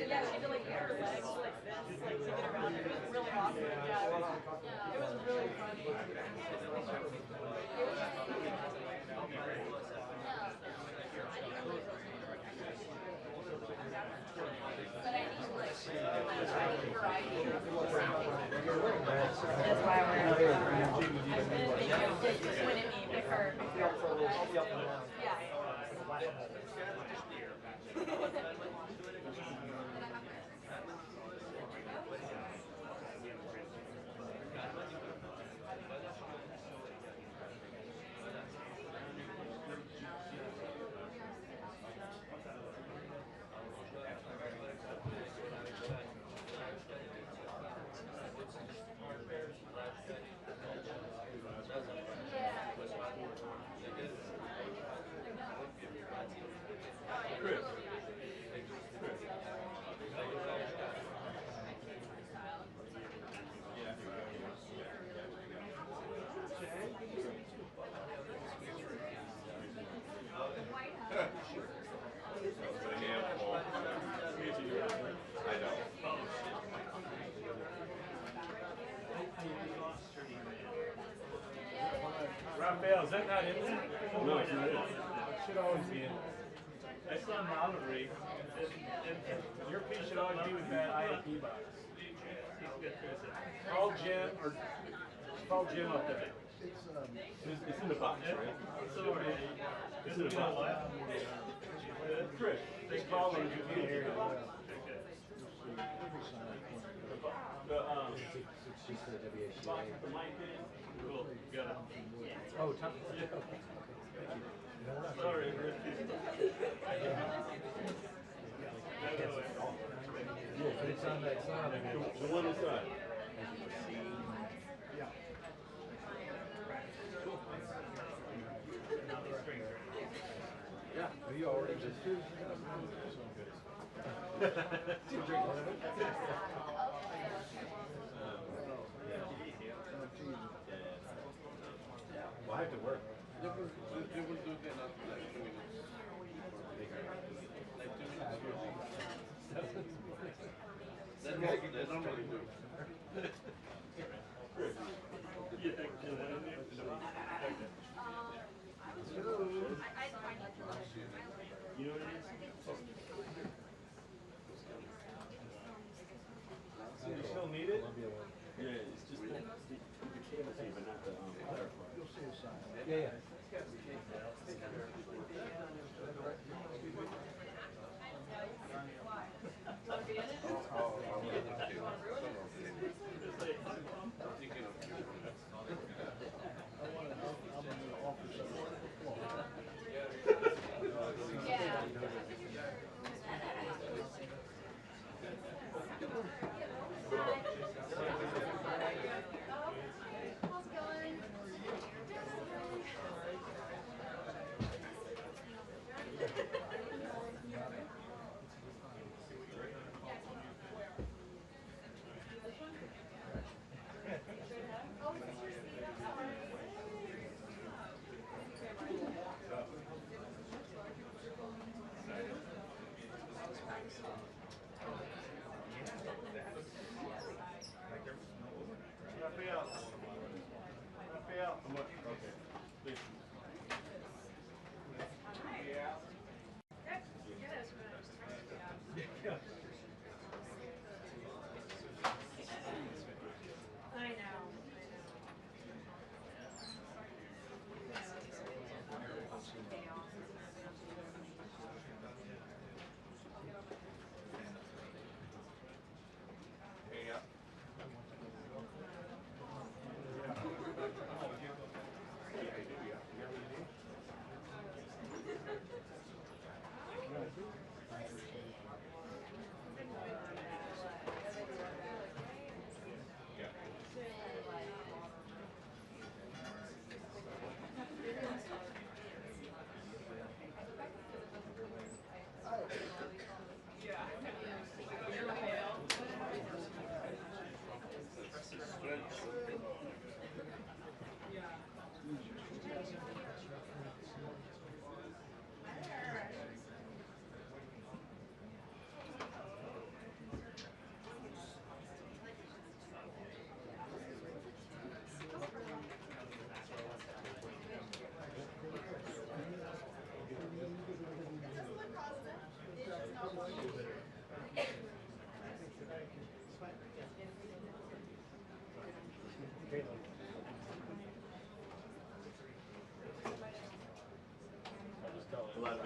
Yeah, she had to like get her legs like this, like to get around it. It was really awesome. Yeah, it was really funny. It was but I need like a variety of that's why we're just win at me, pick her. Yeah. Raphael, is that not in there? No, it's not. It should always be in there. I saw Mallory, and your piece should always be with that IAP box. Call Jim up there. It's in the box, right? It's in the box. Chris, they call him. You can't hear him. It's just the WHA. The mic in. Cool. Got it. Oh, Tom. Yeah. Sorry, Rick. Yeah, but it's on that side. The one inside. Yeah. Yeah. Are you already just two? Drink one of it. Well, I have to work. They will do that after like 2 minutes. Like 2 minutes. They normally do. You know what it is? Do you still need it? Yeah, it's just the cable thing, but not the firefly. You'll see a sign. Yeah.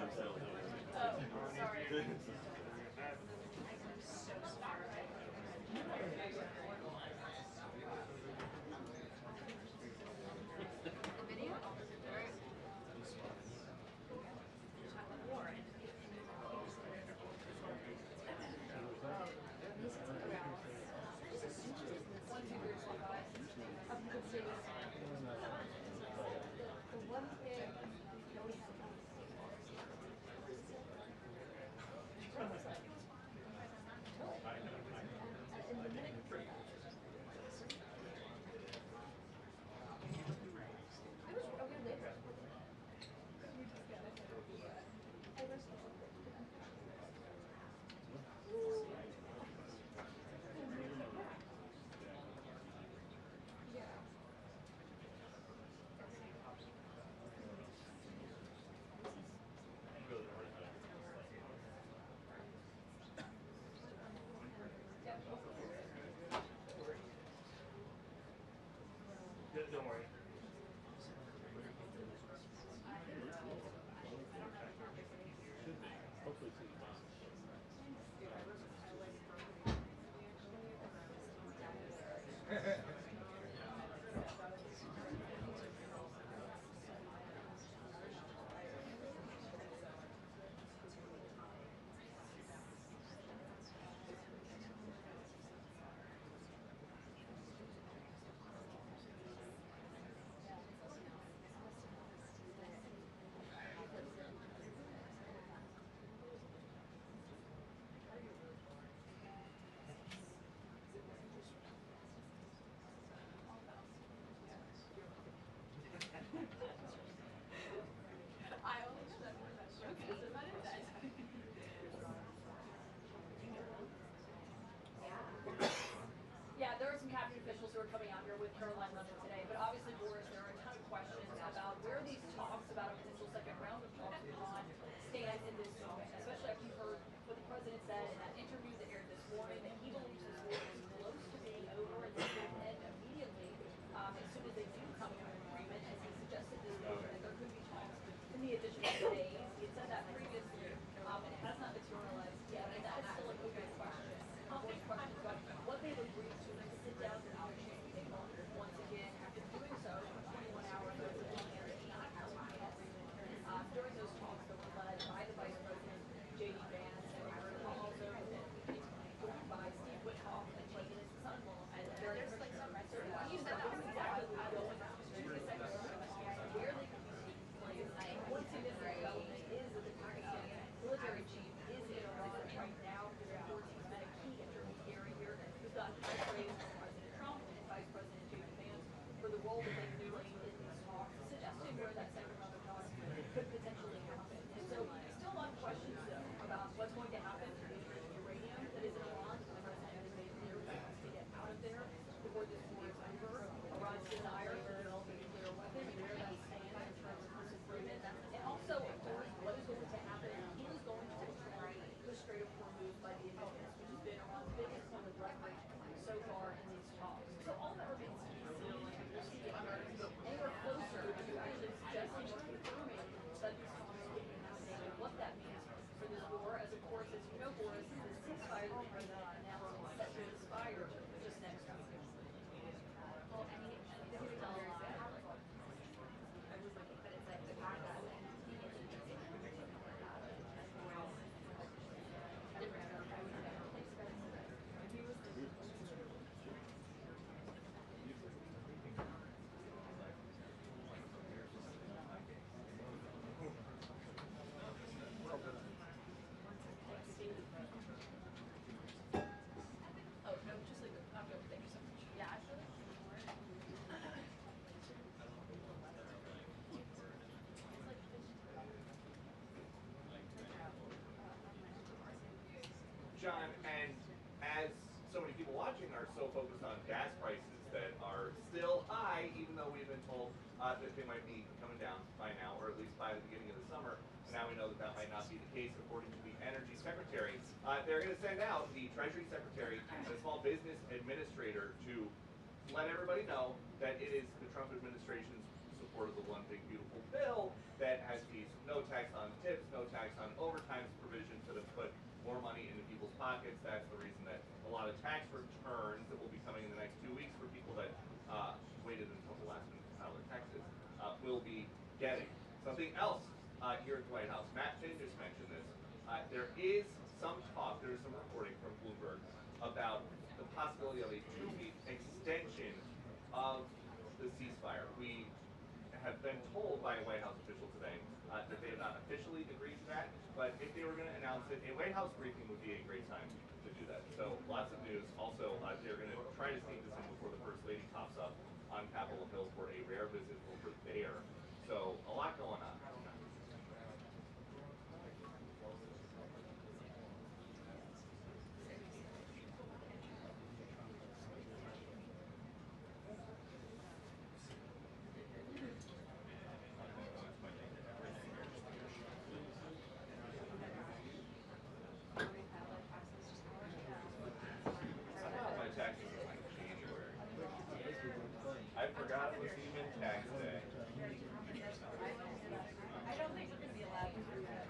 themselves. Oh, sorry. Don't worry. Hopefully it's in the box. I only know that one that show because of that index. Yeah, there are some cabinet officials who are coming out here with Karoline Leavitt today, but obviously, Boris, there are a ton of questions about where these talks about a potential second round of talks with Iran stand in this moment, especially after you heard what the president said in that interview that aired this morning, that he believes this war is close to being over and this will end immediately as soon as they do come to an agreement, as he suggested this morning that there could be talks in the additional days. He had said that previously, and it has not materialized yet, and that is still an open question. More questions about what they've agreed to sit down and negotiate the table once again. After doing so for 21 hours, there was not coming to an agreement. During those talks that were led by the Vice President, J.D. Vance, and also joined by Steve Witkoff and President Sunwell, and very you said that was exactly what was going on. Where they could be taking place. One significant development is that the Pakistan military chief is in Iran right now. There's reports he's been a key intermediary here. We've got high praise from President Trump and Vice President J.D. Vance for the role that they've played in these talks, suggesting where that second round of talks could potentially happen. And so, still a lot of questions though about what's going to happen to the uranium that is in Iran. The president has made clear he wants to get out of there before this war is over. Iran's desire to develop a nuclear weapon and where that stands in terms of this agreement. And also, of course, what is going to happen? Who is going to control the Strait of Hormuz by the Americans, which has been Iran's biggest point of leverage so far in these talks. So all that remains to be seen. We'll see if we're anywhere closer to actually suggesting or confirming that these talks will be happening and what that means for this war. As of course, as you know, Boris, the ceasefire that the president announced is set to expire just next week. Well, I mean, this is all I was looking, but it's like the Oh, no, just leave it. I'm good. Thank you so much. Yeah, I feel John, and as so many people watching are so focused on gas prices that are still high, even though we've been told that they might be coming down by now, or at least by the beginning of the summer. And now we know that that might not be the case, according to the Energy Secretary. They're going to send out the Treasury Secretary and the Small Business Administrator to let everybody know that it is the Trump administration's support of the One Big Beautiful Bill that has fees, no tax on tips, no tax on overtime provision to put more money into people's pockets. That's the reason that a lot of tax returns that will be coming in the next 2 weeks for people that waited until the last minute to file their taxes will be getting. Something else here at the White House, Matt Finn just mentioned this. There is some talk, there's some reporting from Bloomberg about the possibility of a 2-week extension of the ceasefire. We have been told by a White House official today that they have not officially agreed to that, but if they were going to announce it, a White House briefing would be a great time to do that. So lots of news. Also, they're going to try to sneak this in before the First Lady pops up on Capitol Hill for a rare visit over there. So a lot going on. My taxes are like January. I forgot it was even tax day. I don't think we're going to be allowed to do that.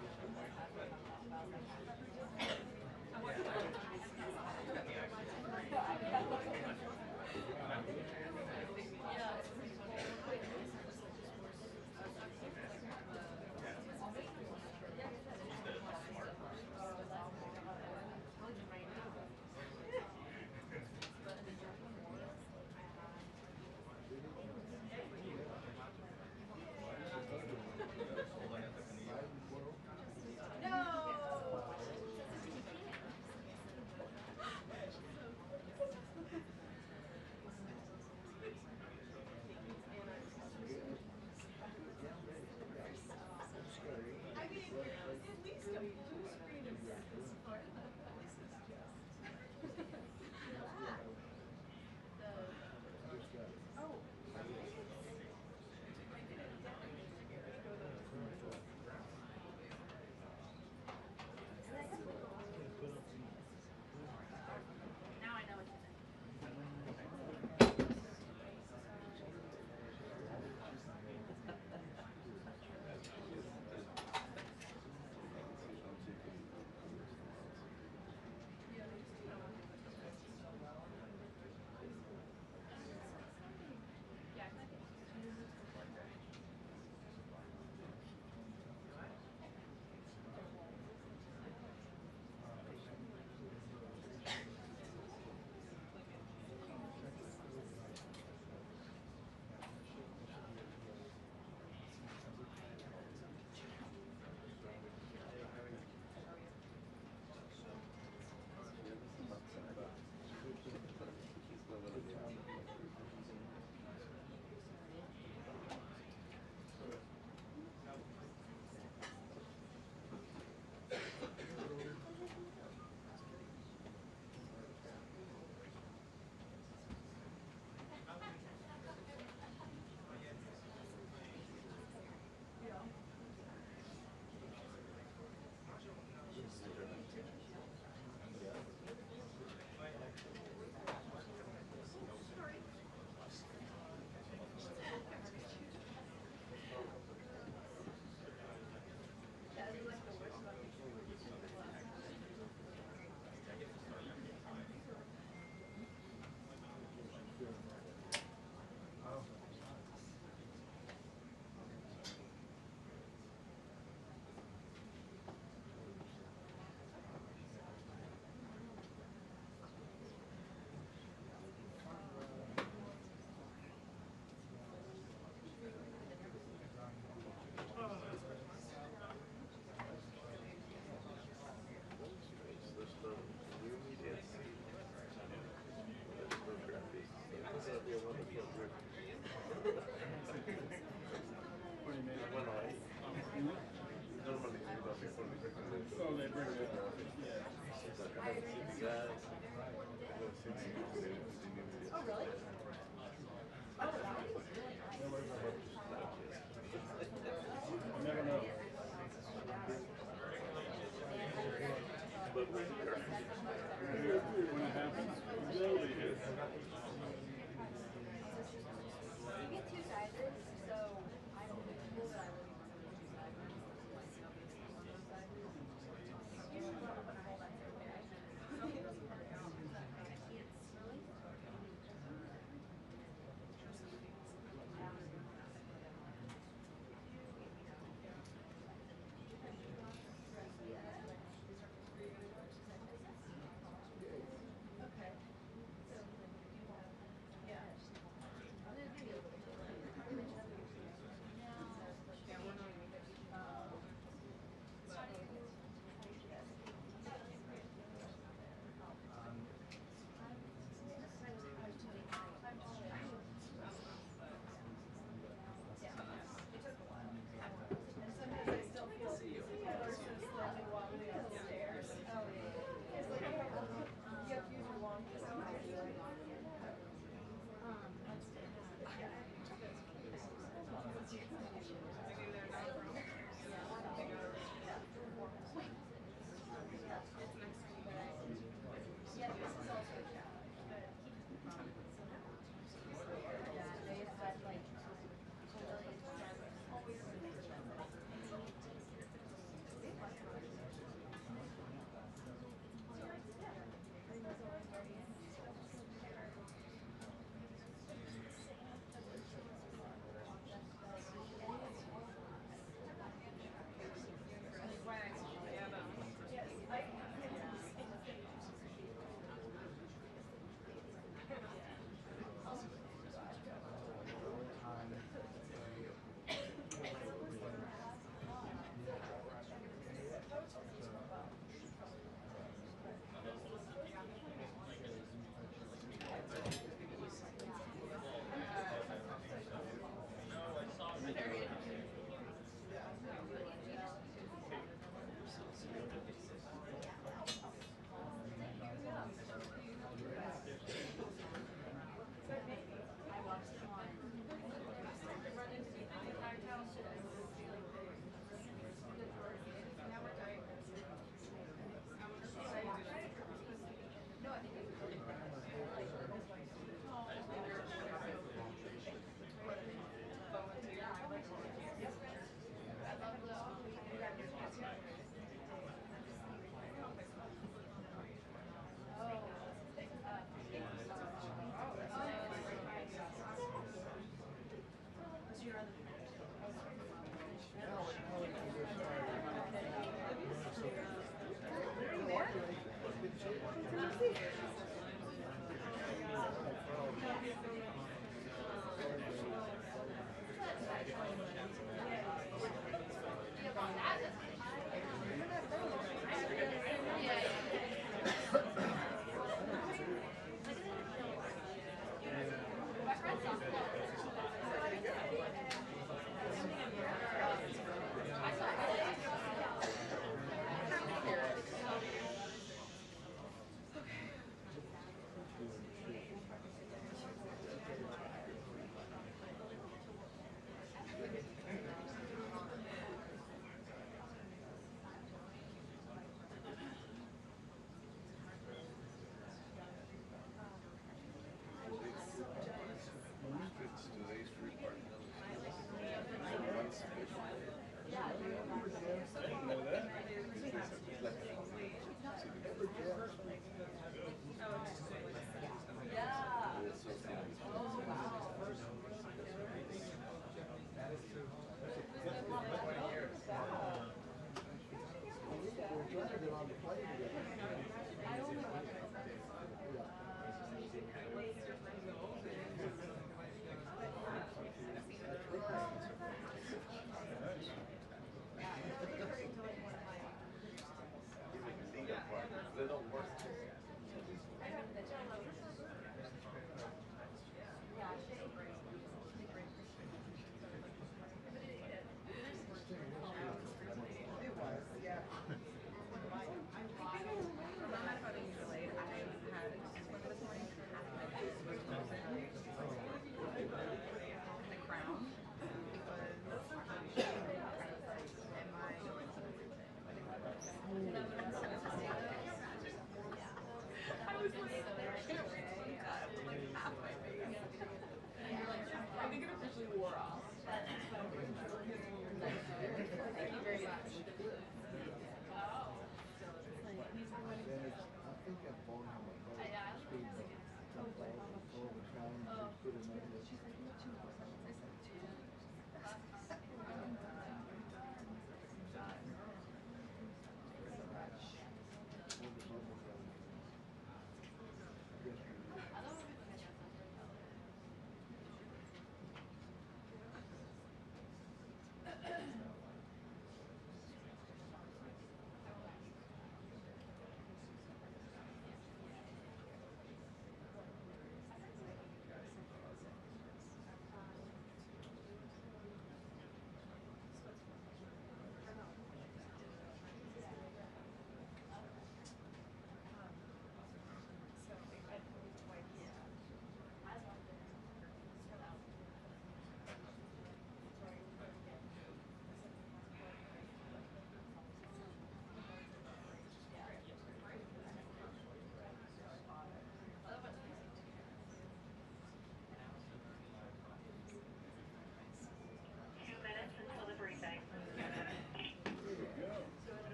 it don't work.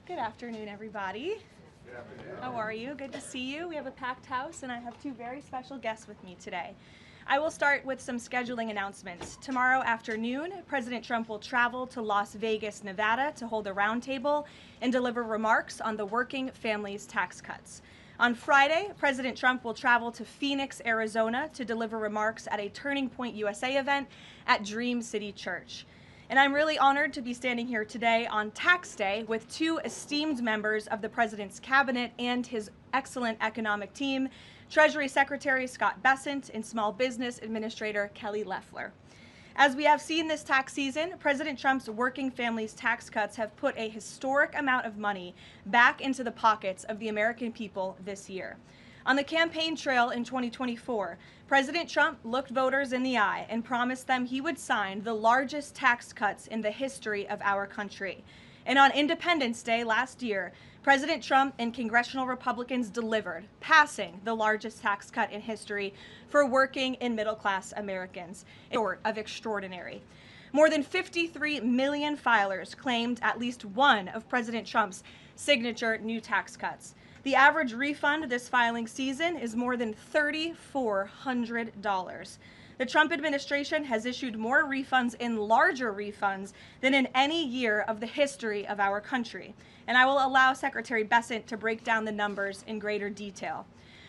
Good afternoon, everybody. Good afternoon. How are you? Good to see you. We have a packed house, and I have two very special guests with me today. I will start with some scheduling announcements. Tomorrow afternoon, President Trump will travel to Las Vegas, Nevada to hold a roundtable and deliver remarks on the working families tax cuts. On Friday, President Trump will travel to Phoenix, Arizona to deliver remarks at a Turning Point USA event at Dream City Church. And I'm really honored to be standing here today on Tax Day with two esteemed members of the President's cabinet and his excellent economic team, Treasury Secretary Scott Bessent and Small Business Administrator Kelly Loeffler. As we have seen this tax season, President Trump's working families tax cuts have put a historic amount of money back into the pockets of the American people this year. On the campaign trail in 2024, President Trump looked voters in the eye and promised them he would sign the largest tax cuts in the history of our country. And on Independence Day last year, President Trump and congressional Republicans delivered, passing the largest tax cut in history for working and middle-class Americans, short of extraordinary. More than 53 million filers claimed at least one of President Trump's signature new tax cuts. The average refund this filing season is more than $3,400. The Trump administration has issued more refunds and larger refunds than in any year of the history of our country. And I will allow Secretary Bessent to break down the numbers in greater detail.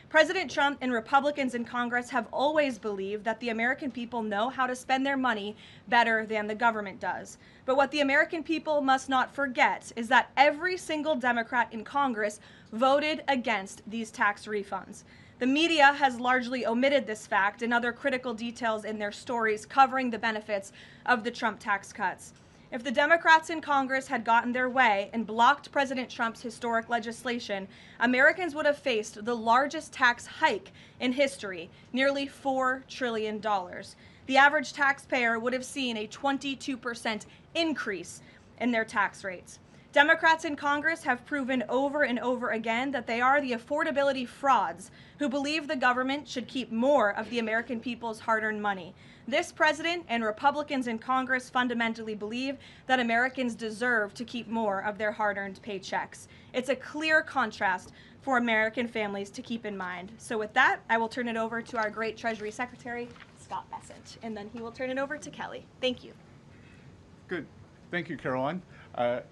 President Trump and Republicans in Congress have always believed that the American people know how to spend their money better than the government does. But what the American people must not forget is that every single Democrat in Congress voted against these tax refunds. The media has largely omitted this fact and other critical details in their stories covering the benefits of the Trump tax cuts. If the Democrats in Congress had gotten their way and blocked President Trump's historic legislation, Americans would have faced the largest tax hike in history, nearly $4 trillion. The average taxpayer would have seen a 22% increase in their tax rates. Democrats in Congress have proven over and over again that they are the affordability frauds who believe the government should keep more of the American people's hard-earned money. This president and Republicans in Congress fundamentally believe that Americans deserve to keep more of their hard-earned paychecks. It's a clear contrast for American families to keep in mind. So with that, I will turn it over to our great Treasury Secretary, Scott Bessent, and then he will turn it over to Kelly. Thank you. Good. Thank you, Caroline.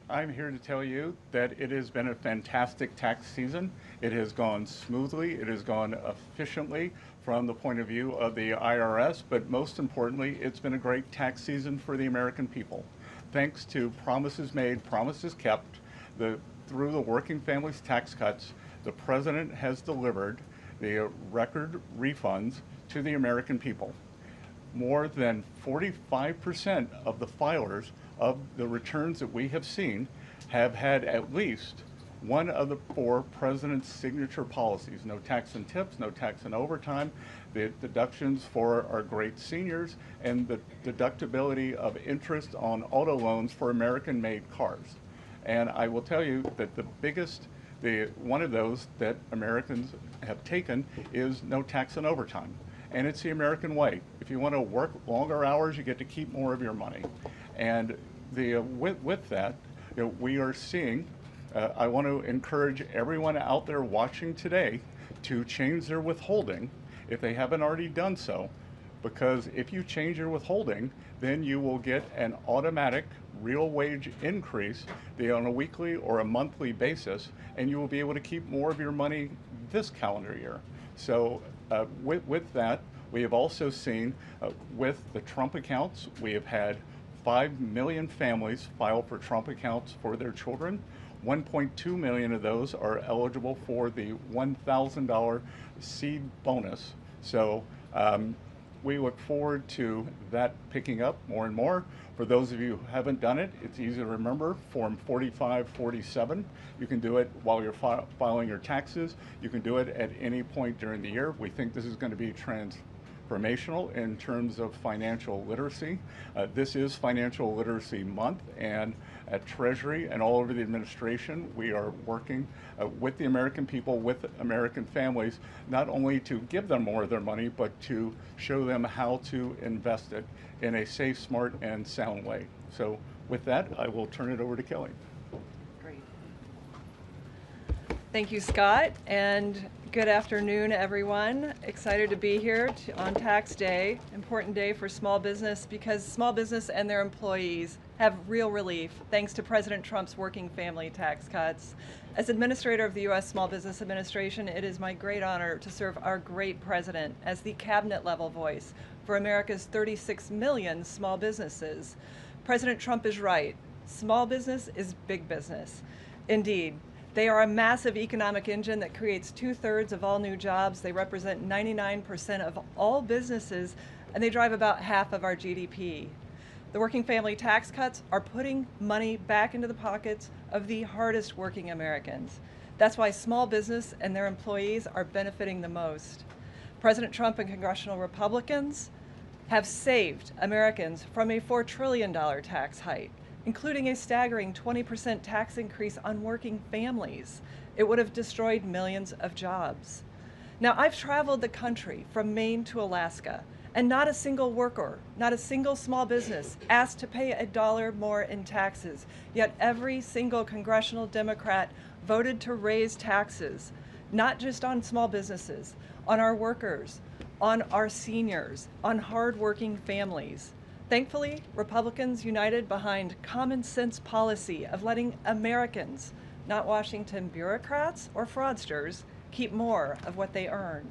I'm here to tell you that it has been a fantastic tax season. It has gone smoothly. It has gone efficiently from the point of view of the IRS, but most importantly, it's been a great tax season for the American people. Thanks to promises made, promises kept, through the working families tax cuts, the president has delivered the record refunds to the American people. More than 45% of the filers of the returns that we have seen have had at least one of the four president's signature policies: no tax and tips, no tax and overtime, the deductions for our great seniors, and the deductibility of interest on auto loans for American-made cars. And I will tell you that one of those that Americans have taken is no tax and overtime. And it's the American way. If you want to work longer hours, you get to keep more of your money. And with that, we are seeing, I want to encourage everyone out there watching today to change their withholding if they haven't already done so, because if you change your withholding, then you will get an automatic real wage increase on a weekly or a monthly basis, and you will be able to keep more of your money this calendar year. So with that, we have also seen with the Trump accounts, we have had 5 million families file for Trump accounts for their children. 1.2 million of those are eligible for the $1,000 seed bonus. So we look forward to that picking up more and more. For those of you who haven't done it, it's easy to remember, Form 4547. You can do it while you're filing your taxes. You can do it at any point during the year. We think this is going to be transformational in terms of financial literacy. This is Financial Literacy Month, and at Treasury and all over the administration, we are working with the American people, with American families, not only to give them more of their money, but to show them how to invest it in a safe, smart, and sound way. So with that, I will turn it over to Kelly. Great. Thank you, Scott, and good afternoon, everyone. Excited to be here on Tax Day, important day for small business because small business and their employees have real relief thanks to President Trump's working family tax cuts. As administrator of the U.S. Small Business Administration, it is my great honor to serve our great president as the cabinet-level voice for America's 36 million small businesses. President Trump is right. Small business is big business. Indeed, they are a massive economic engine that creates 2/3 of all new jobs. They represent 99% of all businesses, and they drive about half of our GDP. The working family tax cuts are putting money back into the pockets of the hardest working Americans. That's why small business and their employees are benefiting the most. President Trump and congressional Republicans have saved Americans from a $4 trillion tax hike, including a staggering 20% tax increase on working families. It would have destroyed millions of jobs. Now, I've traveled the country from Maine to Alaska, and not a single worker, not a single small business asked to pay $1 more in taxes, yet every single congressional Democrat voted to raise taxes, not just on small businesses, on our workers, on our seniors, on hardworking families. Thankfully, Republicans united behind common sense policy of letting Americans, not Washington bureaucrats or fraudsters, keep more of what they earn.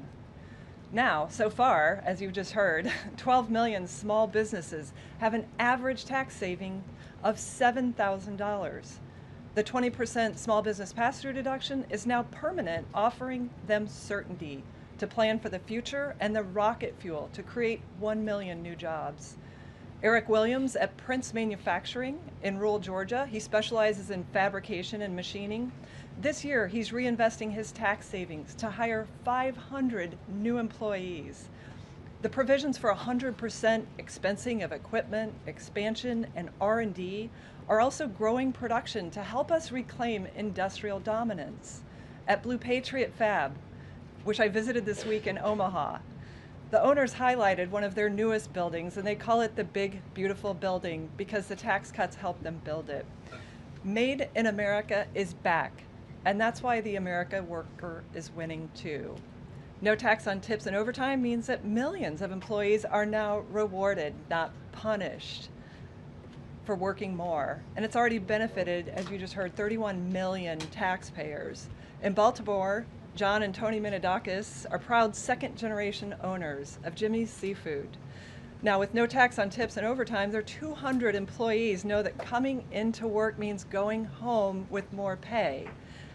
Now, so far, as you've just heard, 12 million small businesses have an average tax saving of $7,000. The 20% small business pass-through deduction is now permanent, offering them certainty to plan for the future and the rocket fuel to create 1 million new jobs. Eric Williams at Prince Manufacturing in rural Georgia. He specializes in fabrication and machining. This year, he's reinvesting his tax savings to hire 500 new employees. The provisions for 100% expensing of equipment, expansion, and R&D are also growing production to help us reclaim industrial dominance. At Blue Patriot Fab, which I visited this week in Omaha, the owners highlighted one of their newest buildings, and they call it the Big Beautiful Building because the tax cuts helped them build it. Made in America is back, and that's why the America worker is winning too. No tax on tips and overtime means that millions of employees are now rewarded, not punished, for working more. And it's already benefited, as you just heard, 31 million taxpayers. In Baltimore, John and Tony Minidakis are proud second-generation owners of Jimmy's Seafood. Now, with no tax on tips and overtime, their 200 employees know that coming into work means going home with more pay.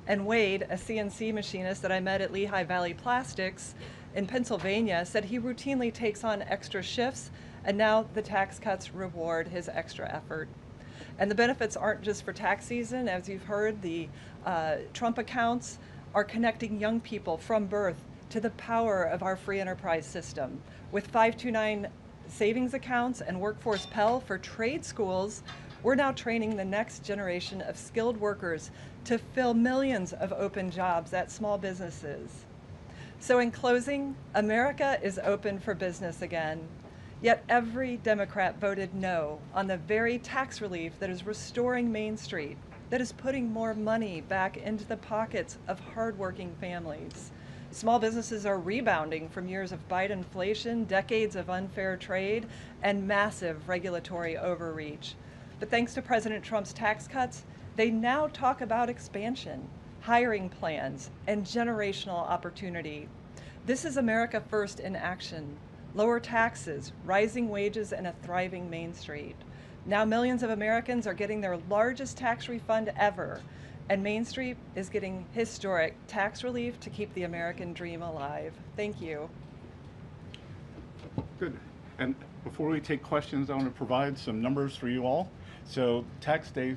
And Wade, a CNC machinist that I met at Lehigh Valley Plastics in Pennsylvania, said he routinely takes on extra shifts, and now the tax cuts reward his extra effort. And the benefits aren't just for tax season. As you've heard, the Trump accounts are connecting young people from birth to the power of our free enterprise system. With 529 savings accounts and Workforce Pell for trade schools, we're now training the next generation of skilled workers to fill millions of open jobs at small businesses. So in closing, America is open for business again. Yet every Democrat voted no on the very tax relief that is restoring Main Street, that is putting more money back into the pockets of hardworking families. Small businesses are rebounding from years of Biden-inflation, decades of unfair trade, and massive regulatory overreach. But thanks to President Trump's tax cuts, they now talk about expansion, hiring plans, and generational opportunity. This is America First in action. Lower taxes, rising wages, and a thriving Main Street. Now millions of Americans are getting their largest tax refund ever, and Main Street is getting historic tax relief to keep the American dream alive. Thank you. Good. And before we take questions, I want to provide some numbers for you all. So tax day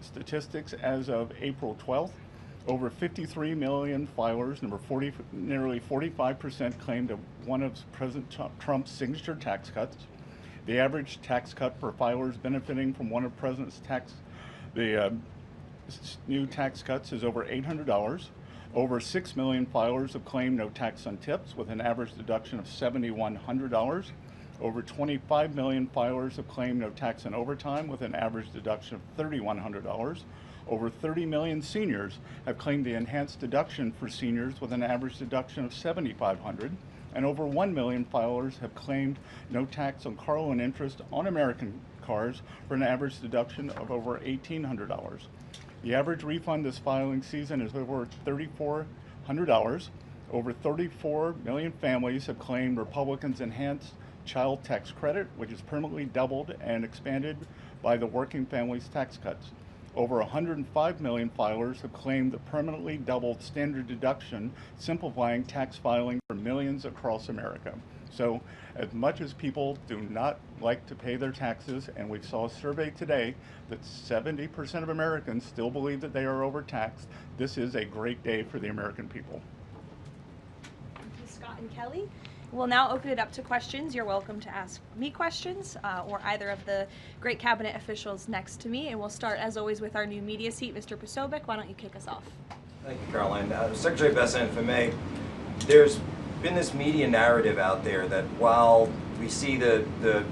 statistics as of April 12th, over 53 million filers, nearly 45% claimed one of President Trump's signature tax cuts. The average tax cut per filer is benefiting from one of President's new tax cuts is over $800. Over 6 million filers have claimed no tax on tips with an average deduction of $7,100. Over 25 million filers have claimed no tax on overtime with an average deduction of $3,100. over 30 million seniors have claimed the enhanced deduction for seniors with an average deduction of $7,500, and over 1 million filers have claimed no tax on car loan interest on American cars for an average deduction of over $1,800. The average refund this filing season is over $3,400. Over 34 million families have claimed Republicans' enhanced child tax credit, which is permanently doubled and expanded by the working families tax cuts. Over 105 million filers have claimed the permanently doubled standard deduction, simplifying tax filing for millions across America. So as much as people do not like to pay their taxes, and we saw a survey today that 70% of Americans still believe that they are overtaxed, this is a great day for the American people. Thank you, Scott and Kelly. We'll now open it up to questions. You're welcome to ask me questions or either of the great cabinet officials next to me. And we'll start, as always, with our new media seat. Mr. Posobiec, why don't you kick us off? Thank you, Caroline. Secretary Bessent, if I may, there's been this media narrative out there that while we see the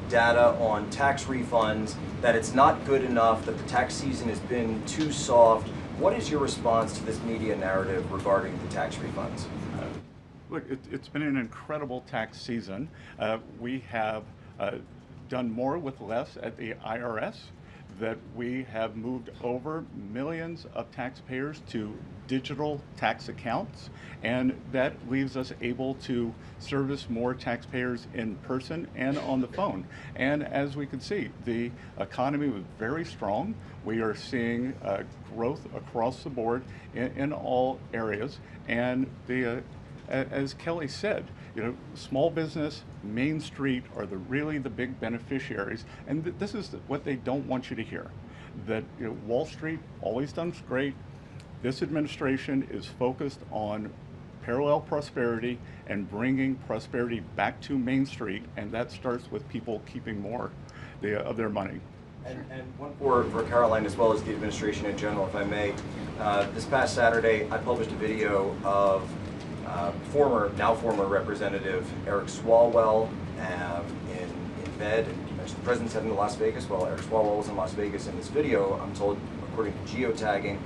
data on tax refunds, that it's not good enough, that the tax season has been too soft. What is your response to this media narrative regarding the tax refunds? Look, it's been an incredible tax season. We have done more with less at the IRS, that we have moved over millions of taxpayers to digital tax accounts, and that leaves us able to service more taxpayers in person and on the phone. And as we can see, the economy was very strong. We are seeing growth across the board in all areas, and as Kelly said, small business, Main Street are really the big beneficiaries, and this is what they don't want you to hear. That Wall Street always done great. This administration is focused on parallel prosperity and bringing prosperity back to Main Street, and that starts with people keeping more of their money. And one for Caroline as well as the administration in general, if I may. This past Saturday, I published a video of now former Representative Eric Swalwell in bed. The president's heading to Las Vegas. Well, Eric Swalwell was in Las Vegas in this video. I'm told, according to geotagging,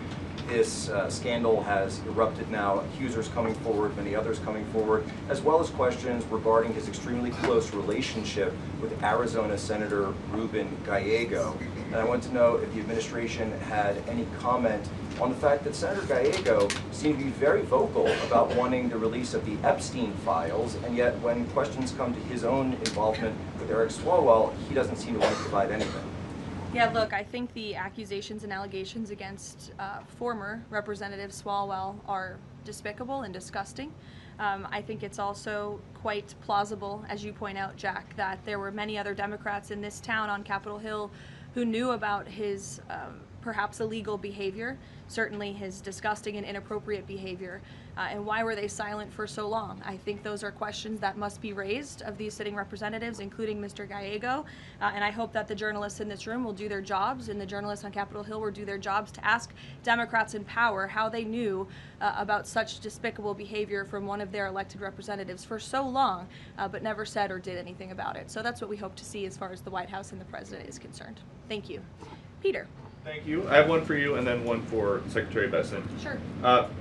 this scandal has erupted now. Accusers coming forward, many others coming forward, as well as questions regarding his extremely close relationship with Arizona Senator Ruben Gallego. And I want to know if the administration had any comment on the fact that Senator Gallego seemed to be very vocal about wanting the release of the Epstein files, and yet when questions come to his own involvement with Eric Swalwell, he doesn't seem to want to provide anything. Yeah, look, I think the accusations and allegations against former Representative Swalwell are despicable and disgusting. I think it's also quite plausible, as you point out, Jack, that there were many other Democrats in this town on Capitol Hill who knew about his perhaps illegal behavior, certainly his disgusting and inappropriate behavior, and why were they silent for so long? I think those are questions that must be raised of these sitting representatives, including Mr. Gallego, and I hope that the journalists in this room will do their jobs, and the journalists on Capitol Hill will do their jobs to ask Democrats in power how they knew about such despicable behavior from one of their elected representatives for so long, but never said or did anything about it. So that's what we hope to see as far as the White House and the President is concerned. Thank you. Peter. Thank you. I have one for you and then one for Secretary Bessent. Sure.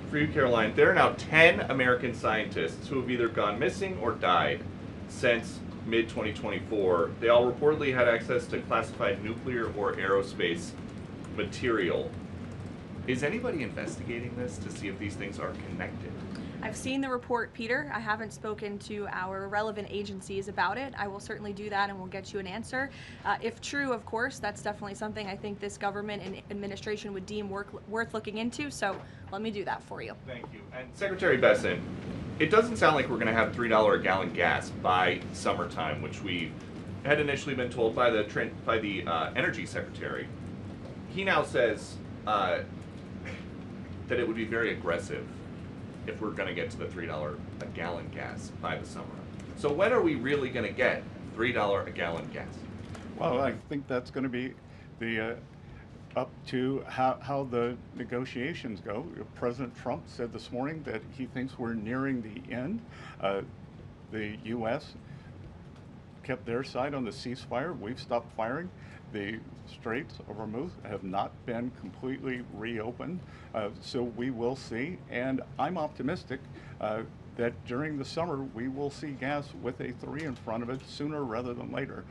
For you, Caroline, there are now 10 American scientists who have either gone missing or died since mid-2024. They all reportedly had access to classified nuclear or aerospace material. Is anybody investigating this to see if these things are connected? I've seen the report, Peter. I haven't spoken to our relevant agencies about it. I will certainly do that and we'll get you an answer. If true, of course, that's definitely something I think this government and administration would deem worth looking into, so let me do that for you. Thank you. And Secretary Bessent, it doesn't sound like we're going to have $3 a gallon gas by summertime, which we had initially been told by the Energy Secretary. He now says that it would be very aggressive if we're going to get to the $3 a gallon gas by the summer. So when are we really going to get $3 a gallon gas? Well, I think that's going to be the up to how the negotiations go. President Trump said this morning that he thinks we're nearing the end. The U.S. kept their side on the ceasefire. We've stopped firing. The Straits of Hormuz have not been completely reopened, so we will see. And I'm optimistic that during the summer we will see gas with a 3 in front of it sooner rather than later.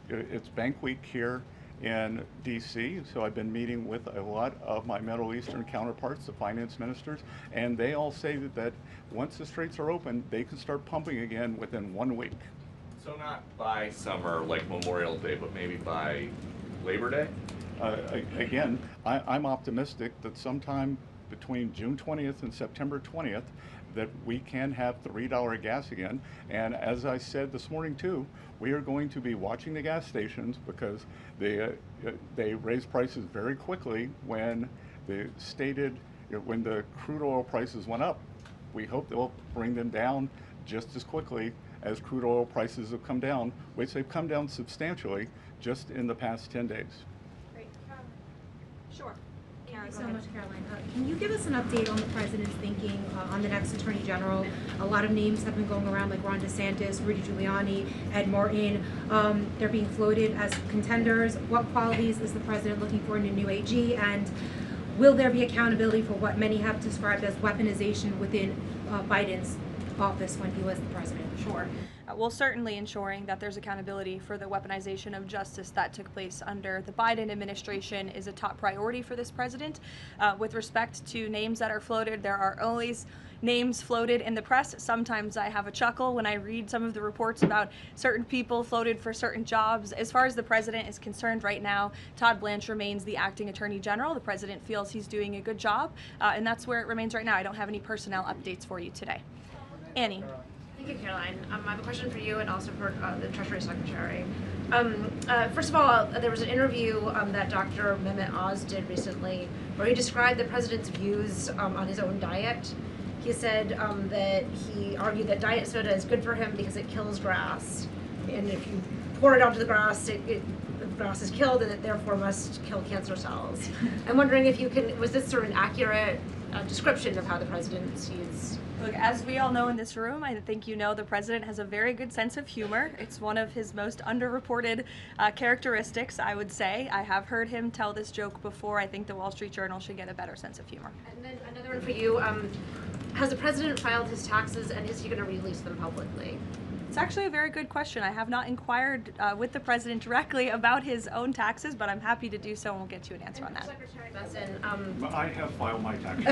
It's Bank Week here in DC, so I've been meeting with a lot of my Middle Eastern counterparts, the finance ministers, and they all say that once the straits are open, they can start pumping again within 1 week. So not by summer like Memorial Day, but maybe by Labor Day? Again, I'm optimistic that sometime between June 20th and September 20th that we can have $3 gas again. And as I said this morning too, we are going to be watching the gas stations because they raise prices very quickly when when the crude oil prices went up. We hope they'll bring them down just as quickly as crude oil prices have come down, which they've come down substantially just in the past 10 days. Great. Sure. Thank you so much, Caroline. Can you give us an update on the president's thinking on the next attorney general? A lot of names have been going around, like Ron DeSantis, Rudy Giuliani, Ed Martin. They're being floated as contenders. What qualities is the president looking for in a new AG? And will there be accountability for what many have described as weaponization within Biden's office when he was the president? Sure. Well, certainly ensuring that there's accountability for the weaponization of justice that took place under the Biden administration is a top priority for this president. With respect to names that are floated, there are always names floated in the press. Sometimes I have a chuckle when I read some of the reports about certain people floated for certain jobs. As far as the president is concerned right now, Todd Blanche remains the acting attorney general. The president feels he's doing a good job, and that's where it remains right now. I don't have any personnel updates for you today. Annie. Thank you, Caroline. I have a question for you and also for the Treasury Secretary. First of all, there was an interview that Dr. Mehmet Oz did recently where he described the president's views on his own diet. He said that he argued that diet soda is good for him because it kills grass, and if you pour it onto the grass, the grass is killed, and it therefore must kill cancer cells. I'm wondering if you can, was this sort of an accurate description of how the president sees? Look, as we all know in this room, I think you know the president has a very good sense of humor. It's one of his most underreported characteristics, I would say. I have heard him tell this joke before. I think the Wall Street Journal should get a better sense of humor. And then another one for you. Has the president filed his taxes, and is he going to release them publicly? It's actually a very good question. I have not inquired with the president directly about his own taxes, but I'm happy to do so, and we'll get you an answer on that. Secretary Besson, I have filed my taxes.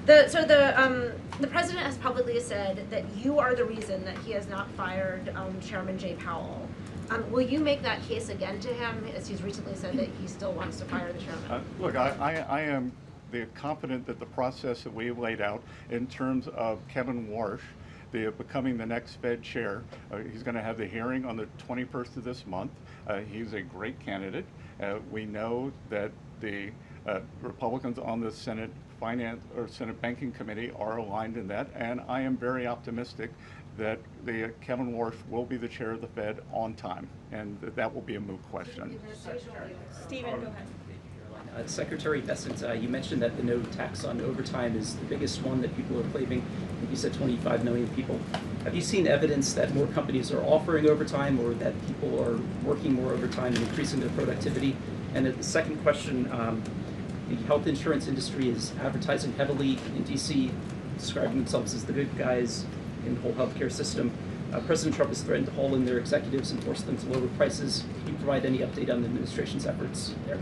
The president has publicly said that you are the reason that he has not fired Chairman Jay Powell. Will you make that case again to him, as he's recently said that he still wants to fire the chairman? Look, I am confident that the process that we have laid out in terms of Kevin Warsh becoming the next Fed chair, he's going to have the hearing on the 21st of this month. He's a great candidate. We know that the Republicans on the Senate Senate Banking Committee are aligned in that, and I am very optimistic that Kevin Warsh will be the chair of the Fed on time, and that will be a moot question. Stephen, go ahead. Secretary Besant, you mentioned that the no tax on overtime is the biggest one that people are claiming. I think you said 25 million people. Have you seen evidence that more companies are offering overtime, or that people are working more overtime and increasing their productivity? And the second question, the health insurance industry is advertising heavily in DC, describing themselves as the good guys in the whole healthcare system. President Trump has threatened to haul in their executives and force them to lower prices. Can you provide any update on the administration's efforts there?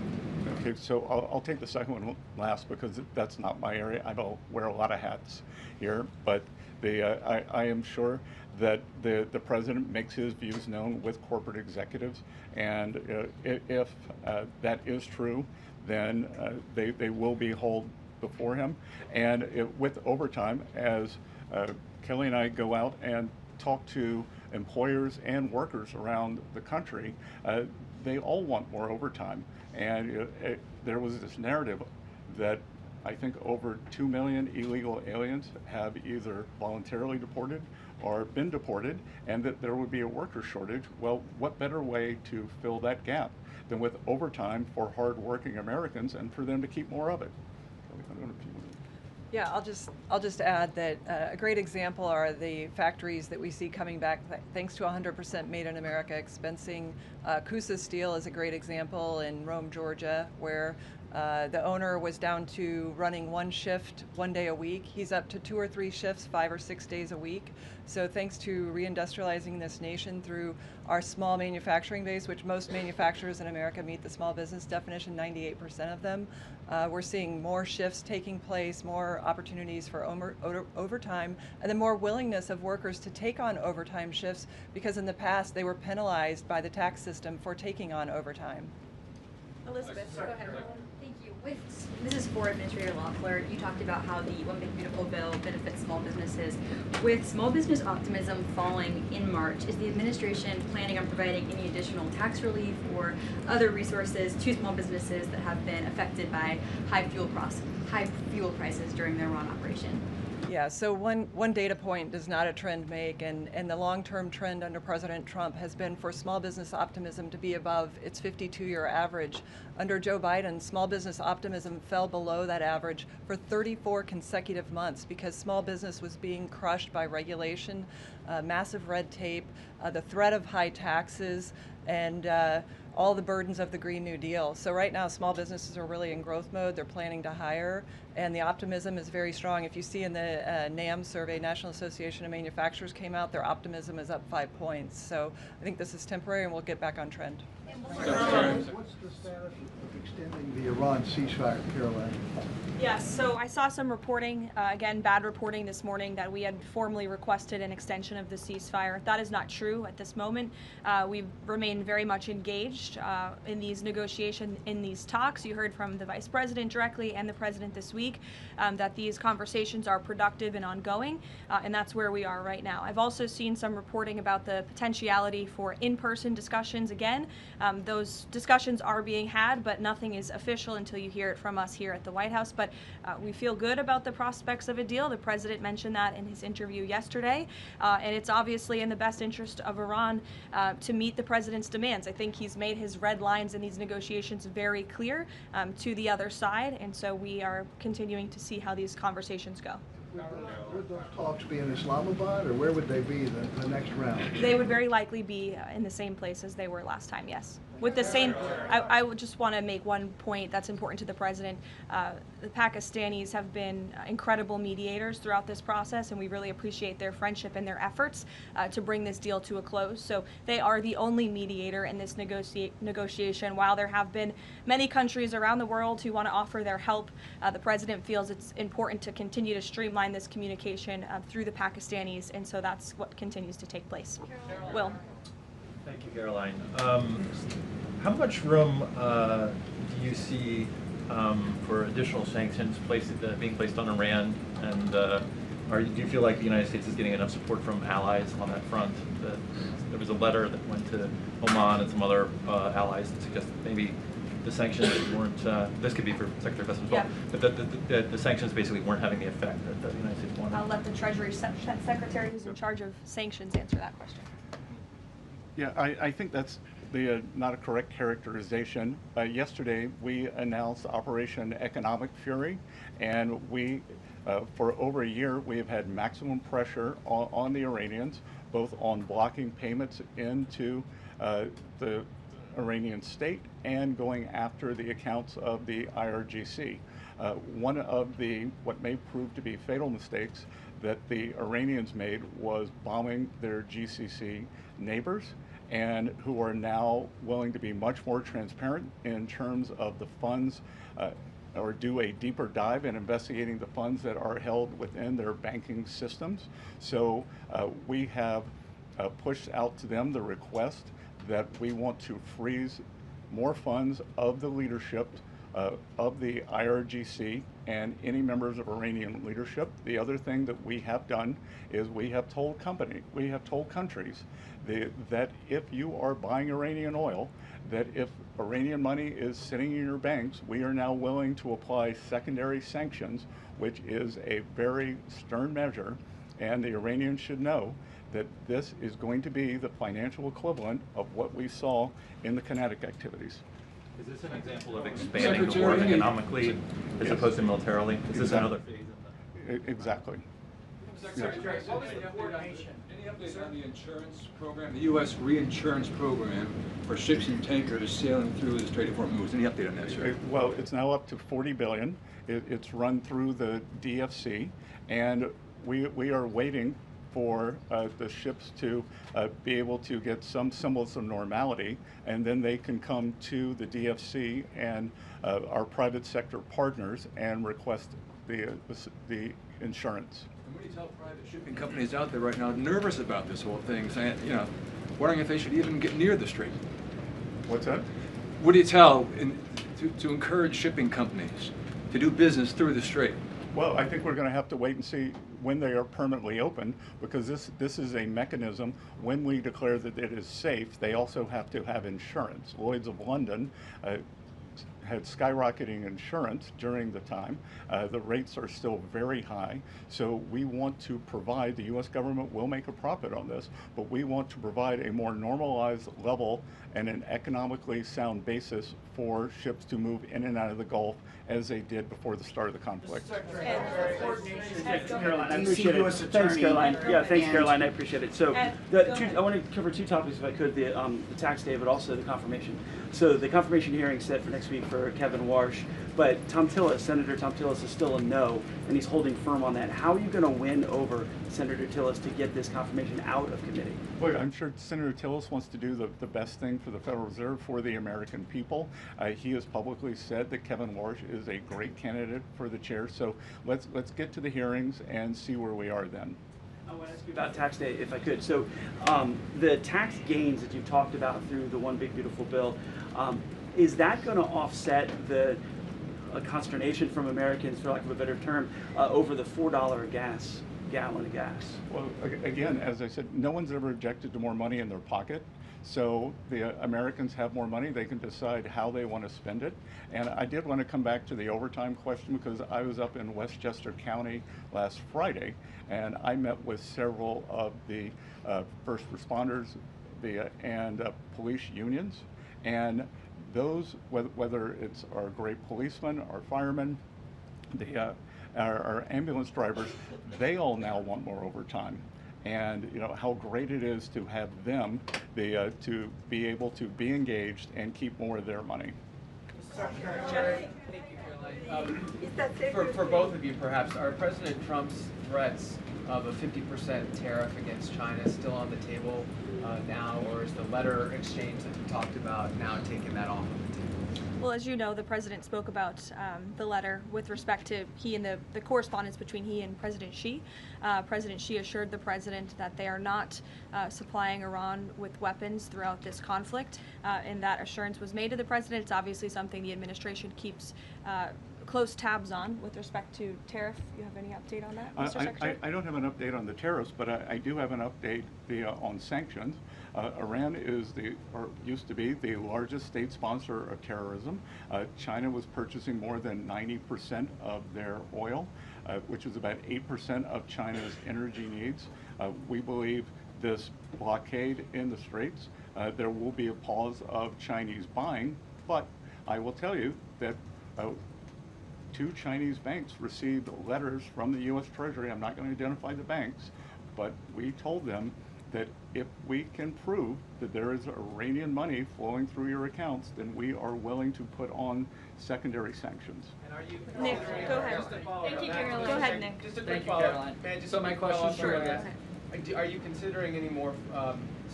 Okay, so I'll take the second one last because that's not my area. I don't wear a lot of hats here, but I am sure that the president makes his views known with corporate executives, and if that is true, then they will be hauled before him. And with overtime, as Kelly and I go out and talk to employers and workers around the country, they all want more overtime. And there was this narrative that I think over 2 million illegal aliens have either voluntarily deported or been deported, and that there would be a worker shortage. Well, what better way to fill that gap than with overtime for hardworking Americans and for them to keep more of it? Yeah, I'll just add that a great example are the factories that we see coming back thanks to 100% Made in America expensing. Crises steel is a great example in Rome, Georgia, where the owner was down to running one shift 1 day a week. He's up to 2 or 3 shifts 5 or 6 days a week. So thanks to reindustrializing this nation through our small manufacturing base, which most manufacturers in America meet the small business definition, 98% of them, we're seeing more shifts taking place, more opportunities for overtime, and then more willingness of workers to take on overtime shifts, because in the past they were penalized by the tax system for taking on overtime. Elizabeth, go ahead. Thank you. This is for Administrator Loeffler. You talked about how the One Big Beautiful Bill benefits small businesses. With small business optimism falling in March, is the administration planning on providing any additional tax relief or other resources to small businesses that have been affected by high fuel prices during their run operation? Yeah, so one data point does not a trend make, and the long-term trend under President Trump has been for small business optimism to be above its 52-year average. Under Joe Biden, small business optimism fell below that average for 34 consecutive months because small business was being crushed by regulation, massive red tape, the threat of high taxes, and all the burdens of the Green New Deal. So right now, small businesses are really in growth mode. They're planning to hire, and the optimism is very strong. If you see in the NAM survey, National Association of Manufacturers came out, their optimism is up 5 points. So I think this is temporary, and we'll get back on trend. What's the status of extending the Iran ceasefire, Karoline? Yes, so I saw some reporting, again, bad reporting this morning, that we had formally requested an extension of the ceasefire. That is not true at this moment. We've remained very much engaged in these negotiations, in these talks. You heard from the Vice President directly and the President this week that these conversations are productive and ongoing, and that's where we are right now. I've also seen some reporting about the potentiality for in-person discussions again. Those discussions are being had, but nothing is official until you hear it from us here at the White House. But we feel good about the prospects of a deal. The President mentioned that in his interview yesterday, and it's obviously in the best interest of Iran to meet the President's demands. I think he's made his red lines in these negotiations very clear to the other side, and so we are continuing to see how these conversations go. Would those talks be in Islamabad, or where would they be the next round? They would very likely be in the same place as they were last time, yes. With the same, I would just want to make one point that's important to the President. The Pakistanis have been incredible mediators throughout this process, and we really appreciate their friendship and their efforts to bring this deal to a close. So they are the only mediator in this negotiation. While there have been many countries around the world who want to offer their help, the President feels it's important to continue to streamline this communication through the Pakistanis, and so that's what continues to take place. Will. Thank you, Karoline. How much room do you see for additional sanctions being placed on Iran? And do you feel like the United States is getting enough support from allies on that front? There was a letter that went to Oman and some other allies that suggested maybe the sanctions weren't, this could be for Secretary Besant as well, but the sanctions basically weren't having the effect that the United States wanted. I'll let the Treasury Secretary, who's in charge of sanctions, answer that question. Yeah, I think that's not a correct characterization. Yesterday, we announced Operation Economic Fury, and we, for over a year, we have had maximum pressure on the Iranians, both on blocking payments into the Iranian state and going after the accounts of the IRGC. One of what may prove to be fatal mistakes that the Iranians made was bombing their GCC neighbors, and who are now willing to be much more transparent in terms of the funds or do a deeper dive in investigating the funds that are held within their banking systems. So we have pushed out to them the request that we want to freeze more funds of the leadership of the IRGC and any members of Iranian leadership. The other thing that we have done is we have told countries that if you are buying Iranian oil, that if Iranian money is sitting in your banks, we are now willing to apply secondary sanctions, which is a very stern measure, and the Iranians should know that this is going to be the financial equivalent of what we saw in the kinetic activities. Is this an example of expanding the war economically as opposed to militarily? Is this another phase? Exactly. Secretary, what was the coordination? Any updates on the insurance program, the U.S. reinsurance program for ships and tankers sailing through the Strait of Hormuz? Any update on that, sir? Well, it's now up to $40 billion. It's run through the DFC, and we are waiting for the ships to be able to get some semblance of normality, and then they can come to the DFC and our private sector partners and request the insurance. And what do you tell private shipping companies out there right now nervous about this whole thing, saying, wondering if they should even get near the strait? What's that? What do you tell to encourage shipping companies to do business through the strait? Well, I think we're going to have to wait and see when they are permanently open, because this is a mechanism. When we declare that it is safe, they also have to have insurance. Lloyd's of London had skyrocketing insurance during the time. The rates are still very high. So we want to provide, the U.S. government will make a profit on this, but we want to provide a more normalized level and an economically sound basis for ships to move in and out of the Gulf as they did before the start of the conflict. Thanks, Caroline. I appreciate it. Thanks, Caroline. Yeah, thanks, Caroline. I appreciate it. So, I want to cover two topics, if I could: the tax day, but also the confirmation. So, the confirmation hearing set for next week for Kevin Warsh, but Senator Tom Tillis is still a no, and he's holding firm on that. How are you going to win over Senator Tillis to get this confirmation out of committee? Well, I'm sure Senator Tillis wants to do the best thing for the Federal Reserve, for the American people. He has publicly said that Kevin Warsh is a great candidate for the chair. So let's get to the hearings and see where we are then. I want to ask you about tax day, if I could. So the tax gains that you've talked about through the One Big Beautiful Bill, is that going to offset the consternation from Americans, for lack of a better term, over the $4 a gallon of gas? Well, again, as I said, no one's ever objected to more money in their pocket. So the Americans have more money. They can decide how they want to spend it. And I did want to come back to the overtime question, because I was up in Westchester County last Friday, and I met with several of the first responders and police unions. And those, whether it's our great policemen, our firemen, our ambulance drivers, they all now want more overtime. And how great it is to have them to be able to be engaged and keep more of their money. Thank you, Caroline. For both of you, perhaps, are President Trump's threats of a 50% tariff against China still on the table now, or is the letter exchange that you talked about now taking that off of the table? Well, as you know, the president spoke about the letter with respect to he and the correspondence between he and President Xi. President Xi assured the president that they are not supplying Iran with weapons throughout this conflict, and that assurance was made to the president. It's obviously something the administration keeps close tabs on with respect to tariff. You have any update on that, Mr. Secretary? I don't have an update on the tariffs, but I do have an update on sanctions. Iran is used to be the largest state sponsor of terrorism. China was purchasing more than 90% of their oil, which is about 8% of China's energy needs. We believe this blockade in the Straits, there will be a pause of Chinese buying, but I will tell you that 2 Chinese banks received letters from the U.S. Treasury. I'm not going to identify the banks, but we told them that if we can prove that there is Iranian money flowing through your accounts, then we are willing to put on secondary sanctions. And are you, Nick, go ahead. Thank you, Caroline. Go ahead, Nick. Just a quick follow-up. So my question, sure. Are you considering any more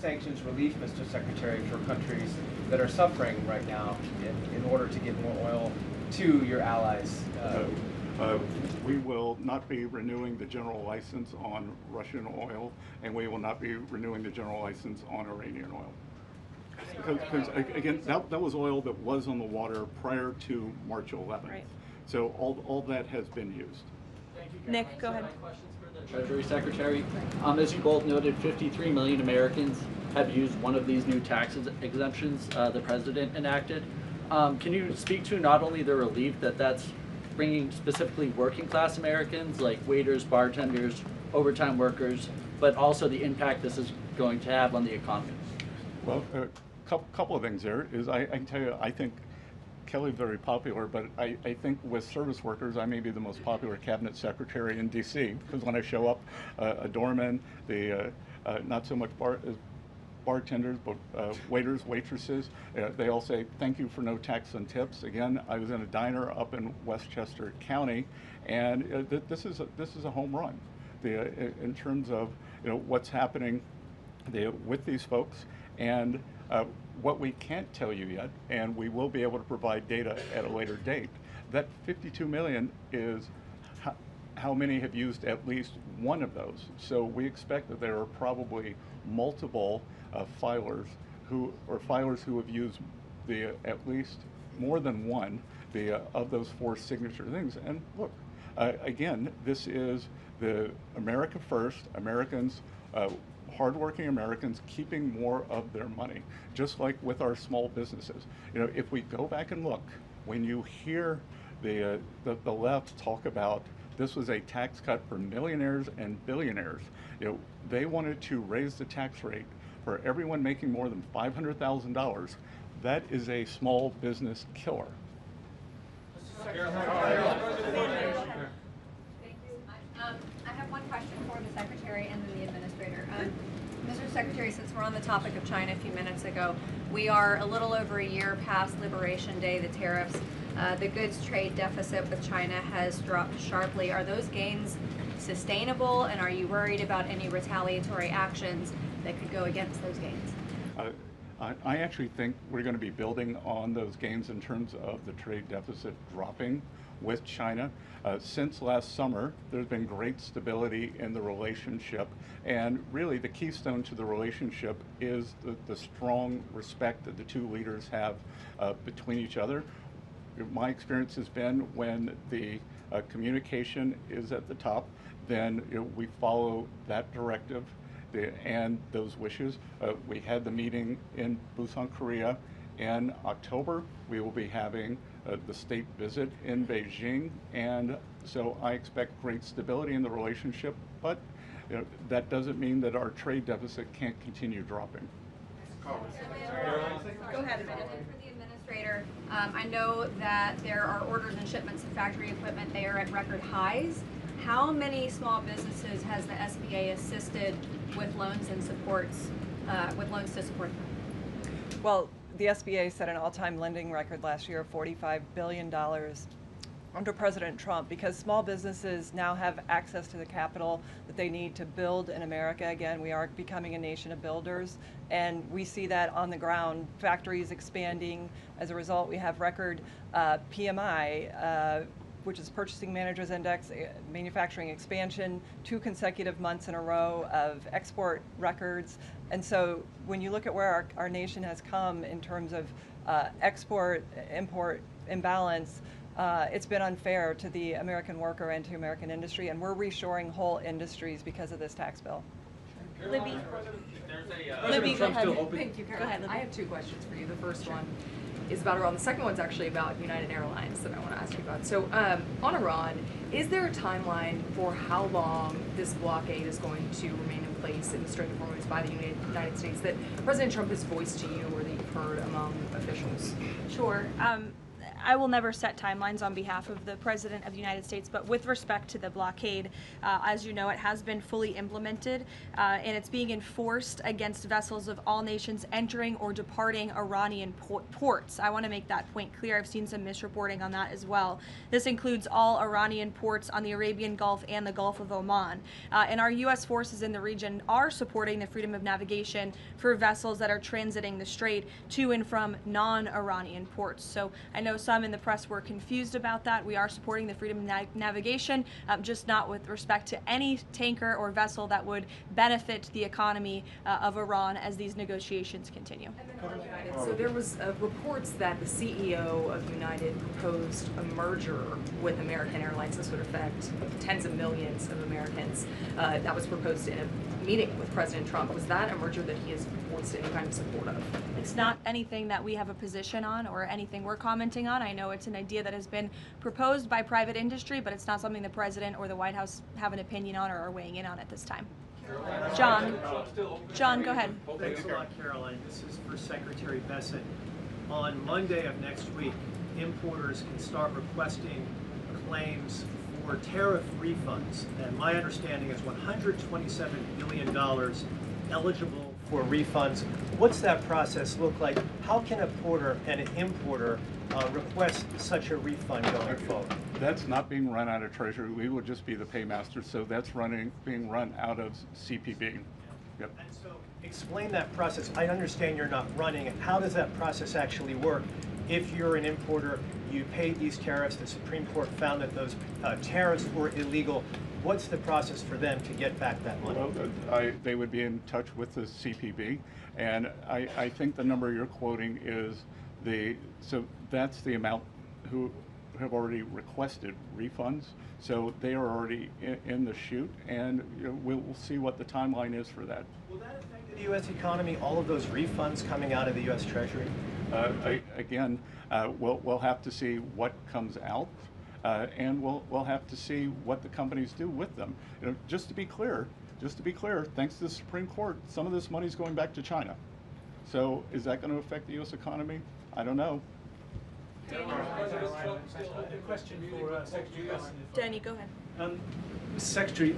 sanctions relief, Mr. Secretary, for countries that are suffering right now in order to give more oil to your allies? We will not be renewing the general license on Russian oil, and we will not be renewing the general license on Iranian oil. Because again, that was oil that was on the water prior to March 11th. Right. So all that has been used. Nick, go ahead. Treasury Secretary, as you both noted, 53 million Americans have used one of these new tax exemptions the president enacted. Can you speak to not only the relief that's bringing specifically working class Americans like waiters, bartenders, overtime workers, but also the impact this is going to have on the economy? Well, a couple of things there is I can tell you, I think Kelly's very popular, but I think with service workers, I may be the most popular cabinet secretary in D.C. because when I show up, a doorman, the not so much bartenders, but waiters, waitresses, they all say, thank you for no tax on tips. Again, I was in a diner up in Westchester County, and this is a home run. In terms of what's happening with these folks, and what we can't tell you yet, and we will be able to provide data at a later date, that 52 million is how many have used at least one of those. So we expect that there are probably multiple filers who have used at least more than one of those 4 signature things. And look, again, this is the America First, Americans, hardworking Americans keeping more of their money, just like with our small businesses. If we go back and look, when you hear the left talk about this was a tax cut for millionaires and billionaires, they wanted to raise the tax rate for everyone making more than $500,000. That is a small business killer. Thank you. I have one question for the Secretary and then the Administrator. Mr. Secretary, since we're on the topic of China a few minutes ago, we are a little over a year past Liberation Day, the tariffs. The goods trade deficit with China has dropped sharply. Are those gains sustainable, and are you worried about any retaliatory actions that could go against those gains? I actually think we're going to be building on those gains in terms of the trade deficit dropping with China. Since last summer, there's been great stability in the relationship, and really the keystone to the relationship is the strong respect that the two leaders have between each other. My experience has been when the communication is at the top, then we follow that directive and those wishes. We had the meeting in Busan, Korea. In October, we will be having the state visit in Beijing, and so I expect great stability in the relationship, but that doesn't mean that our trade deficit can't continue dropping. Go ahead, for the Administrator, I know that there are orders and shipments of factory equipment. They are at record highs. How many small businesses has the SBA assisted with loans and supports, with loans to support them? Well, the SBA set an all-time lending record last year of $45 billion under President Trump, because small businesses now have access to the capital that they need to build in America. Again, we are becoming a nation of builders, and we see that on the ground. Factories expanding. As a result, we have record PMI, which is Purchasing Managers Index, manufacturing expansion, 2 consecutive months in a row of export records. And so when you look at where our nation has come in terms of export-import imbalance, it's been unfair to the American worker and to American industry, and we're reshoring whole industries because of this tax bill. Libby. Libby, go ahead. Thank you, Caroline. Go ahead. I have 2 questions for you. The first one is about Iran. The second one's actually about United Airlines that I want to ask you about. So on Iran, is there a timeline for how long this blockade is going to remain in place in the Strait of Hormuz by the United States that President Trump has voiced to you or that you've heard among officials? Sure. I will never set timelines on behalf of the President of the United States, but with respect to the blockade, as you know, it has been fully implemented, and it's being enforced against vessels of all nations entering or departing Iranian ports. I want to make that point clear. I've seen some misreporting on that as well. This includes all Iranian ports on the Arabian Gulf and the Gulf of Oman. And our U.S. forces in the region are supporting the freedom of navigation for vessels that are transiting the strait to and from non-Iranian ports. So I know some in the press were confused about that. We are supporting the freedom of navigation, just not with respect to any tanker or vessel that would benefit the economy of Iran as these negotiations continue. So there was reports that the CEO of United proposed a merger with American Airlines. This would affect tens of millions of Americans. That was proposed in a meeting with President Trump. Was that a merger that he has voiced any kind of support of? It's not anything that we have a position on or anything we're commenting on. I know it's an idea that has been proposed by private industry, but it's not something the President or the White House have an opinion on or are weighing in on at this time. John, go ahead. Thanks a lot, Caroline. This is for Secretary Bessent. On Monday of next week, importers can start requesting claims for tariff refunds. And my understanding is $127 billion eligible for refunds. What's that process look like? How can a porter and an importer request such a refund going forward? That's not being run out of Treasury. We will just be the paymaster, so that's being run out of CPB. Yep. And so explain that process. I understand you're not running it. How does that process actually work? If you're an importer, you paid these tariffs, the Supreme Court found that those tariffs were illegal. What's the process for them to get back that money? Well, they would be in touch with the CPB, and I think the number you're quoting is so that's the amount who have already requested refunds. So they are already in the chute, and we'll see what the timeline is for that. Will that affect the U.S. economy, all of those refunds coming out of the U.S. Treasury? Again, we'll have to see what comes out, and we'll have to see what the companies do with them. Just to be clear, thanks to the Supreme Court, some of this money is going back to China. So is that going to affect the U.S. economy? I don't know. A question for Secretary Besson. Danny, go ahead. Mr. Secretary,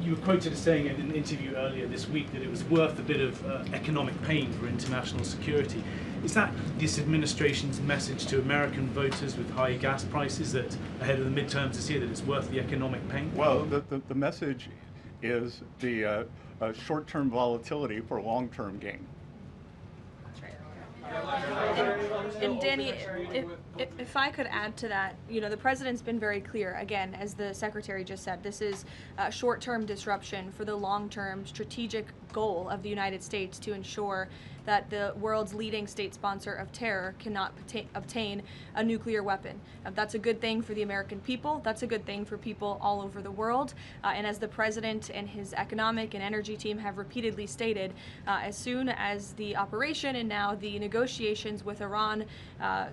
you were quoted as saying in an interview earlier this week that it was worth a bit of economic pain for international security. Is that this administration's message to American voters with high gas prices that ahead of the midterms this year that it's worth the economic pain? Well, the message is the short-term volatility for long-term gain. And Danny, if I could add to that, the president's been very clear, again, as the secretary just said, this is short-term disruption for the long-term strategic goal of the United States to ensure that the world's leading state sponsor of terror cannot obtain a nuclear weapon. That's a good thing for the American people. That's a good thing for people all over the world. And as the president and his economic and energy team have repeatedly stated, as soon as the operation and now the negotiations with Iran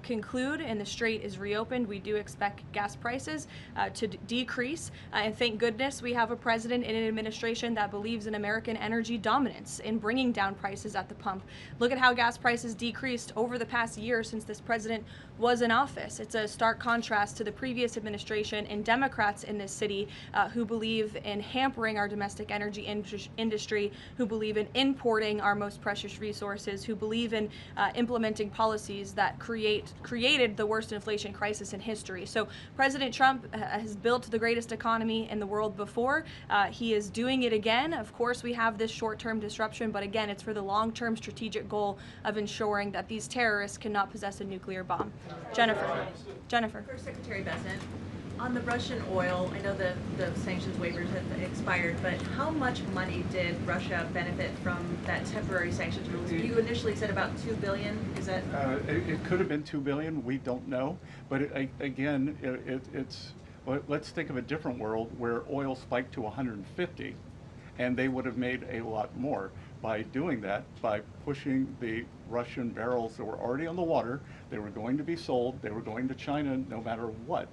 conclude and the strait is reopened, we do expect gas prices to decrease. And thank goodness we have a president and an administration that believes in American energy dominance in bringing down prices at the pump. Look at how gas prices decreased over the past year since this president was in office. It's a stark contrast to the previous administration and Democrats in this city who believe in hampering our domestic energy industry, who believe in importing our most precious resources, who believe in implementing policies that created the worst inflation crisis in history. So President Trump has built the greatest economy in the world before. He is doing it again. Of course, we have this short-term disruption, but again, it's for the long-term strategic goal of ensuring that these terrorists cannot possess a nuclear bomb. Jennifer. For Secretary Besson, on the Russian oil, I know the sanctions waivers have expired, but how much money did Russia benefit from that temporary sanctions rules? You initially said about $2 billion. Is that? It could have been $2 billion. We don't know. But again, let's think of a different world where oil spiked to 150, and they would have made a lot more. By doing that, by pushing the Russian barrels that were already on the water, they were going to be sold, they were going to China no matter what,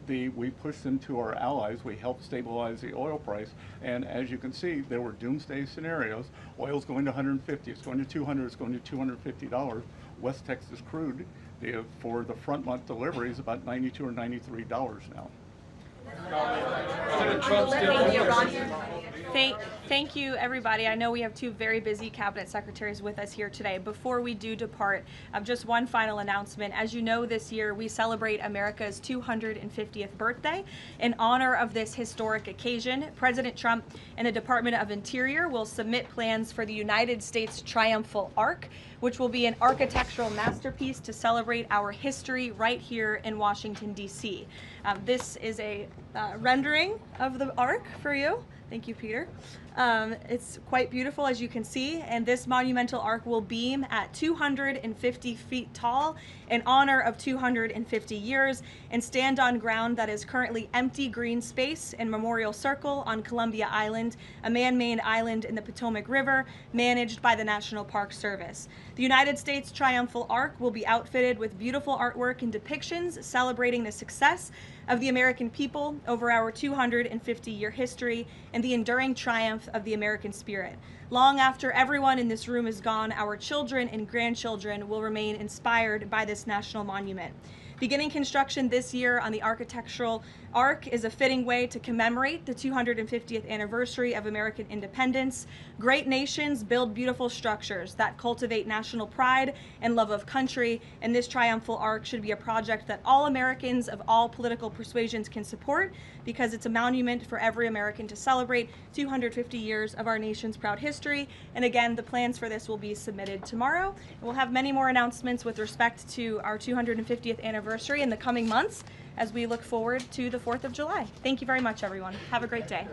we pushed them to our allies, we helped stabilize the oil price, and as you can see, there were doomsday scenarios. Oil's going to 150, it's going to 200, it's going to $250. West Texas crude, for the front month delivery, is about $92 or $93 now. Thank you, everybody. I know we have two very busy cabinet secretaries with us here today. Before we do depart, just one final announcement. As you know, this year we celebrate America's 250th birthday. In honor of this historic occasion, President Trump and the Department of Interior will submit plans for the United States Triumphal Arch, which will be an architectural masterpiece to celebrate our history right here in Washington, D.C. This is a rendering of the Arch for you. Thank you, Peter. It's quite beautiful, as you can see, and this monumental arch will beam at 250 feet tall in honor of 250 years and stand on ground that is currently empty green space in Memorial Circle on Columbia Island, a man-made island in the Potomac River managed by the National Park Service. The United States Triumphal Arch will be outfitted with beautiful artwork and depictions celebrating the success of the American people over our 250-year history and and the enduring triumph of the American spirit. Long after everyone in this room is gone, our children and grandchildren will remain inspired by this national monument. Beginning construction this year on the architectural arc is a fitting way to commemorate the 250th anniversary of American independence. Great nations build beautiful structures that cultivate national pride and love of country, and this triumphal arc should be a project that all Americans of all political persuasions can support, because it's a monument for every American to celebrate 250 years of our nation's proud history. And again, the plans for this will be submitted tomorrow. And we'll have many more announcements with respect to our 250th anniversary in the coming months as we look forward to the 4th of July. Thank you very much, everyone. Have a great day.